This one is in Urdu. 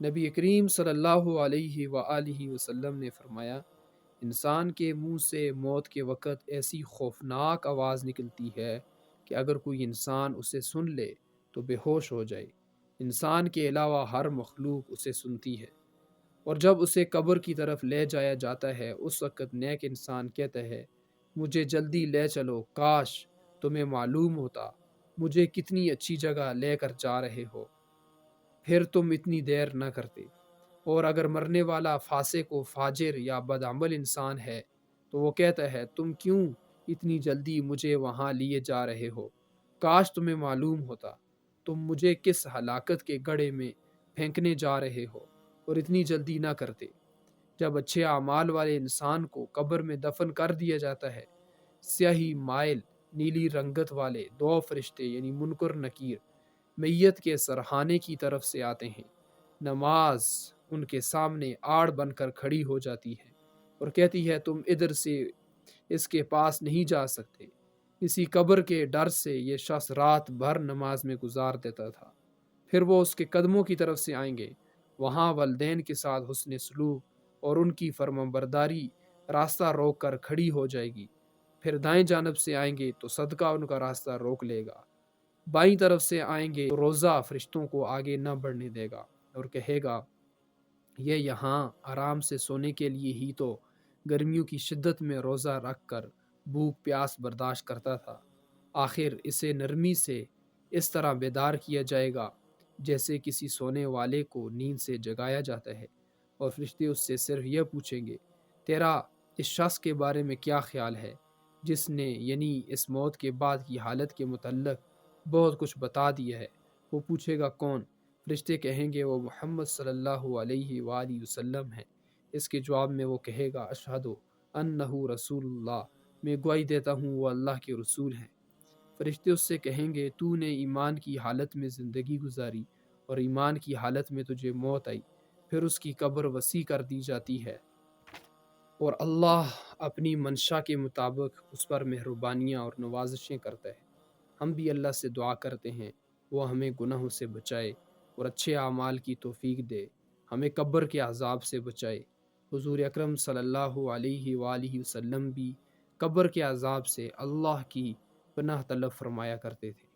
نبی کریم صلی اللہ علیہ وآلہ وسلم نے فرمایا، انسان کے منہ سے موت کے وقت ایسی خوفناک آواز نکلتی ہے کہ اگر کوئی انسان اسے سن لے تو بے ہوش ہو جائے۔ انسان کے علاوہ ہر مخلوق اسے سنتی ہے، اور جب اسے قبر کی طرف لے جایا جاتا ہے اس وقت نیک انسان کہتا ہے، مجھے جلدی لے چلو، کاش تمہیں معلوم ہوتا مجھے کتنی اچھی جگہ لے کر جا رہے ہو، پھر تم اتنی دیر نہ کرتے۔ اور اگر مرنے والا فاسق و فاجر یا بدعمل انسان ہے تو وہ کہتا ہے، تم کیوں اتنی جلدی مجھے وہاں لیے جا رہے ہو، کاش تمہیں معلوم ہوتا تم مجھے کس ہلاکت کے گڑھے میں پھینکنے جا رہے ہو اور اتنی جلدی نہ کرتے۔ جب اچھے اعمال والے انسان کو قبر میں دفن کر دیا جاتا ہے، سیاہی مائل نیلی رنگت والے دو فرشتے یعنی منکر نکیر میت کے سرہانے کی طرف سے آتے ہیں۔ نماز ان کے سامنے آڑ بن کر کھڑی ہو جاتی ہے اور کہتی ہے، تم ادھر سے اس کے پاس نہیں جا سکتے۔ اسی قبر کے ڈر سے یہ شخص رات بھر نماز میں گزار دیتا تھا۔ پھر وہ اس کے قدموں کی طرف سے آئیں گے، وہاں والدین کے ساتھ حسن سلوک اور ان کی فرمانبرداری راستہ روک کر کھڑی ہو جائے گی۔ پھر دائیں جانب سے آئیں گے تو صدقہ ان کا راستہ روک لے گا، بائیں طرف سے آئیں گے تو روزہ فرشتوں کو آگے نہ بڑھنے دے گا اور کہے گا، یہ یہاں آرام سے سونے کے لیے ہی تو گرمیوں کی شدت میں روزہ رکھ کر بھوک پیاس برداشت کرتا تھا۔ آخر اسے نرمی سے اس طرح بیدار کیا جائے گا جیسے کسی سونے والے کو نیند سے جگایا جاتا ہے، اور فرشتے اس سے صرف یہ پوچھیں گے، تیرا اس شخص کے بارے میں کیا خیال ہے جس نے یعنی اس موت کے بعد کی حالت کے متعلق بہت کچھ بتا دیا ہے؟ وہ پوچھے گا، کون؟ فرشتے کہیں گے، وہ محمد صلی اللہ علیہ وآلہ وسلم ہے۔ اس کے جواب میں وہ کہے گا، اشہد انہ رسول اللہ، میں گواہی دیتا ہوں وہ اللہ کے رسول ہیں۔ فرشتے اس سے کہیں گے، تو نے ایمان کی حالت میں زندگی گزاری اور ایمان کی حالت میں تجھے موت آئی۔ پھر اس کی قبر وسیع کر دی جاتی ہے اور اللہ اپنی منشا کے مطابق اس پر مہربانیاں اور نوازشیں کرتا ہے۔ ہم بھی اللہ سے دعا کرتے ہیں وہ ہمیں گناہوں سے بچائے اور اچھے اعمال کی توفیق دے، ہمیں قبر کے عذاب سے بچائے۔ حضور اکرم صلی اللہ علیہ وآلہ وسلم بھی قبر کے عذاب سے اللہ کی پناہ طلب فرمایا کرتے تھے۔